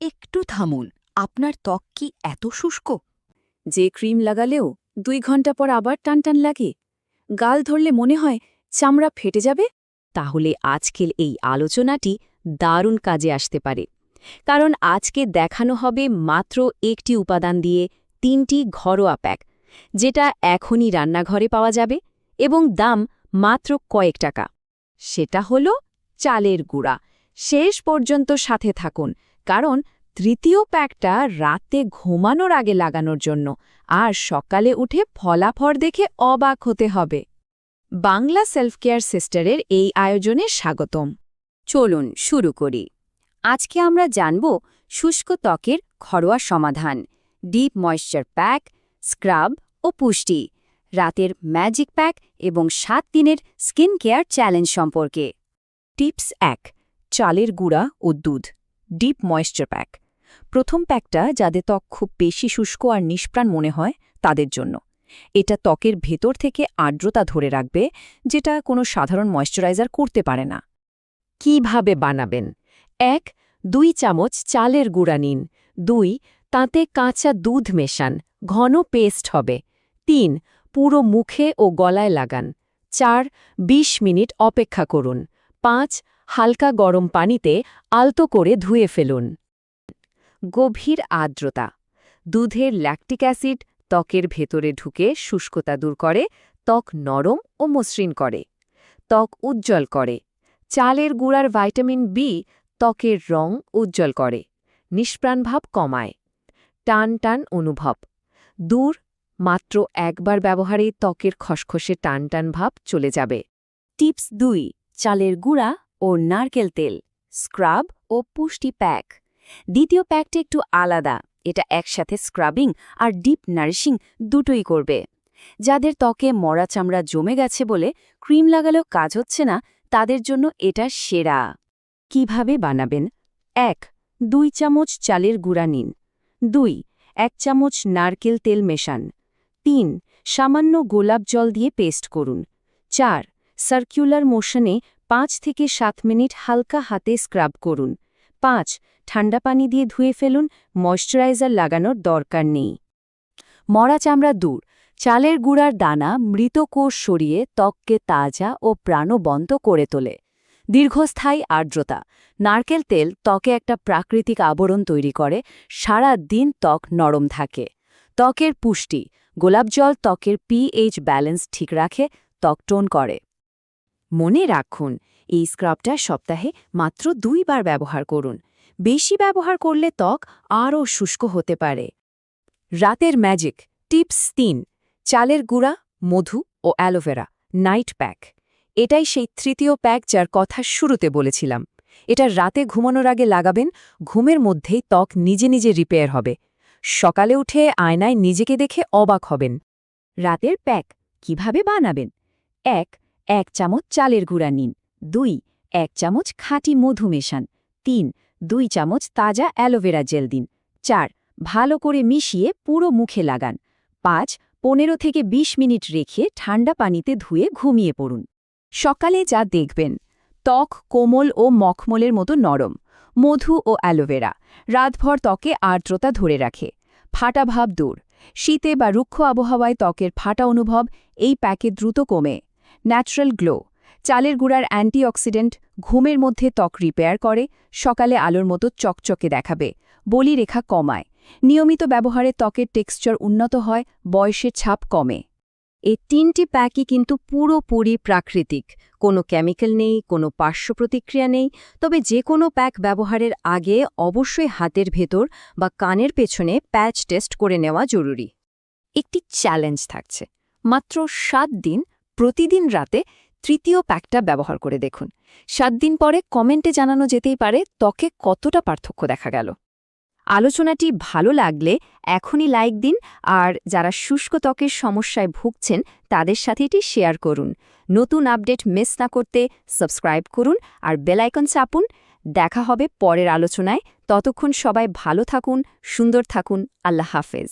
একটু থামুন, আপনার ত্বক কি এত শুষ্ক যে ক্রিম লাগালেও 2 ঘন্টা পর আবার টানটান লাগে? গাল ধরলে মনে হয় চামড়া ফেটে যাবে? তাহলে আজকের এই আলোচনাটি দারুণ কাজে আসতে পারে, কারণ আজকে দেখানো হবে মাত্র একটি উপাদান দিয়ে 3টি ঘরোয়া প্যাক, যেটা এখনই রান্নাঘরে পাওয়া যাবে এবং দাম মাত্র কয়েক টাকা। সেটা হলো চালের গুঁড়া। শেষ পর্যন্ত সাথে থাকুন, কারণ তৃতীয় প্যাকটা রাতে ঘুমানোর আগে লাগানোর জন্য, আর সকালে উঠে ফলাফল দেখে অবাক হতে হবে। বাংলা সেলফ কেয়ার সিস্টারের এই আয়োজনে স্বাগতম। চলুন শুরু করি। আজকে আমরা জানব শুষ্ক ত্বকের ঘরোয়া সমাধান, ডিপ ময়েশ্চার প্যাক, স্ক্রাব ও পুষ্টি, রাতের ম্যাজিক প্যাক এবং 7 দিনের স্কিন কেয়ার চ্যালেঞ্জ সম্পর্কে। টিপস 1, চালের গুঁড়া ও দুধ ডিপ ময়েশ্চার প্যাক। প্রথম প্যাকটা যাদের ত্বক খুব বেশি শুষ্ক আর নিষ্প্রাণ মনে হয় তাদের জন্য। এটা ত্বকের ভেতর থেকে আর্দ্রতা ধরে রাখবে, যেটা কোনো সাধারণ ময়েশ্চারাইজার করতে পারে না। কিভাবে বানাবেন? 1, 2 চামচ চালের গুঁড়া নিন। 2, তাতে কাঁচা দুধ মেশান, ঘন পেস্ট হবে। 3, পুরো মুখে ও গলায় লাগান। 4, 20 মিনিট অপেক্ষা করুন। 5, হালকা গরম পানিতে আলতো করে ধুয়ে ফেলুন। গভীর আর্দ্রতা। দুধের ল্যাকটিক অ্যাসিড ত্বকের ভেতরে ঢুকে শুষ্কতা দূর করে, ত্বক নরম ও মসৃণ করে, ত্বক উজ্জ্বল করে। চালের গুঁড়ার ভাইটামিন বি ত্বকের রং উজ্জ্বল করে, নিষ্প্রাণভাব কমায়। টান টান অনুভব দূর। মাত্র একবার ব্যবহারেই ত্বকের খসখসে টান টান ভাব চলে যাবে। টিপস 2, চালের গুঁড়া ও নারকেল তেল, স্ক্রাব ও পুষ্টি প্যাক। দ্বিতীয় প্যাকটা একটু আলাদা, এটা একসাথে স্ক্রাবিং আর ডিপ নারিশিং দুটোই করবে। যাদের ত্বকে মরা চামড়া জমে গেছে বলে ক্রিম লাগালেও কাজ হচ্ছে না, তাদের জন্য এটা সেরা। কিভাবে বানাবেন? 1, 2 চামচ চালের গুঁড়া নিন। 2, 1 চামচ নারকেল তেল মেশান। 3, সামান্য গোলাপ জল দিয়ে পেস্ট করুন। 4, সার্কুলার মোশনে 5 থেকে 7 মিনিট হালকা হাতে স্ক্রাব করুন। 5, ঠান্ডা পানি দিয়ে ধুয়ে ফেলুন, ময়েশ্চারাইজার লাগানোর দরকার নেই। মরা চামড়া দূর। চালের গুঁড়ার দানা মৃত কোষ সরিয়ে ত্বককে তাজা ও প্রাণবন্ত করে তোলে। দীর্ঘস্থায়ী আর্দ্রতা। নারকেল তেল ত্বকে একটা প্রাকৃতিক আবরণ তৈরি করে, সারা দিন ত্বক নরম থাকে। ত্বকের পুষ্টি। গোলাপ জল ত্বকের পিএইচ ব্যালেন্স ঠিক রাখে, ত্বক টোন করে। মনে রাখুন, এই স্ক্রাবটা সপ্তাহে মাত্র 2 বার ব্যবহার করুন। বেশি ব্যবহার করলে ত্বক আরও শুষ্ক হতে পারে। রাতের ম্যাজিক। টিপস 3, চালের গুঁড়া, মধু ও অ্যালোভেরা নাইট প্যাক। এটাই সেই তৃতীয় প্যাক যার কথা শুরুতে বলেছিলাম। এটা রাতে ঘুমানোর আগে লাগাবেন, ঘুমের মধ্যেই ত্বক নিজে নিজে রিপেয়ার হবে। সকালে উঠে আয়নায় নিজেকে দেখে অবাক হবেন। রাতের প্যাক কিভাবে বানাবেন? 1, 1 চামচ চালের গুঁড়া নিন। 2, 1 চামচ খাঁটি মধু মেশান। 3, 2 চামচ তাজা অ্যালোভেরা জেল দিন। 4, ভালো করে মিশিয়ে পুরো মুখে লাগান। 5, 15 থেকে 20 মিনিট রেখে ঠান্ডা পানিতে ধুয়ে ঘুমিয়ে পড়ুন। সকালে যা দেখবেন, ত্বক কোমল ও মখমলের মতো নরম। মধু ও অ্যালোভেরা রাতভর ত্বকে আর্দ্রতা ধরে রাখে, ফাটা ভাব দূর। শীতে বা রুক্ষ আবহাওয়ায় ত্বকের ফাটা অনুভব এই প্যাকে দ্রুত কমে। Natural glow. চালের গুঁড়ার অ্যান্টিঅক্সিডেন্ট ঘুমের মধ্যে ত্বক রিপেয়ার করে, সকালে আলোর মতো চকচকে দেখাবে, বলিরেখা কমায়। নিয়মিত ব্যবহারে ত্বকের টেক্সচার উন্নত হয়, বয়সের ছাপ কমে। এই 3টি প্যাকই কিন্তু পুরোপুরি প্রাকৃতিক, কোনো কেমিক্যাল নেই, কোনো পার্শ্ব প্রতিক্রিয়া নেই। তবে যে কোনো প্যাক ব্যবহারের আগে অবশ্যই হাতের ভেতর বা কানের পেছনে প্যাচ টেস্ট করে নেওয়া জরুরি। একটি চ্যালেঞ্জ থাকছে, মাত্র 7 দিন প্রতিদিন রাতে তৃতীয় প্যাকটা ব্যবহার করে দেখুন। 7 দিন পরে কমেন্টে জানানো যেতেই পারে ত্বকে কতটা পার্থক্য দেখা গেল। আলোচনাটি ভালো লাগলে এখনই লাইক দিন, আর যারা শুষ্ক ত্বকের সমস্যায় ভুগছেন তাদের সাথে এটি শেয়ার করুন। নতুন আপডেট মিস না করতে সাবস্ক্রাইব করুন আর বেল আইকন চাপুন। দেখা হবে পরের আলোচনায়। ততক্ষণ সবাই ভালো থাকুন, সুন্দর থাকুন। আল্লাহ হাফেজ।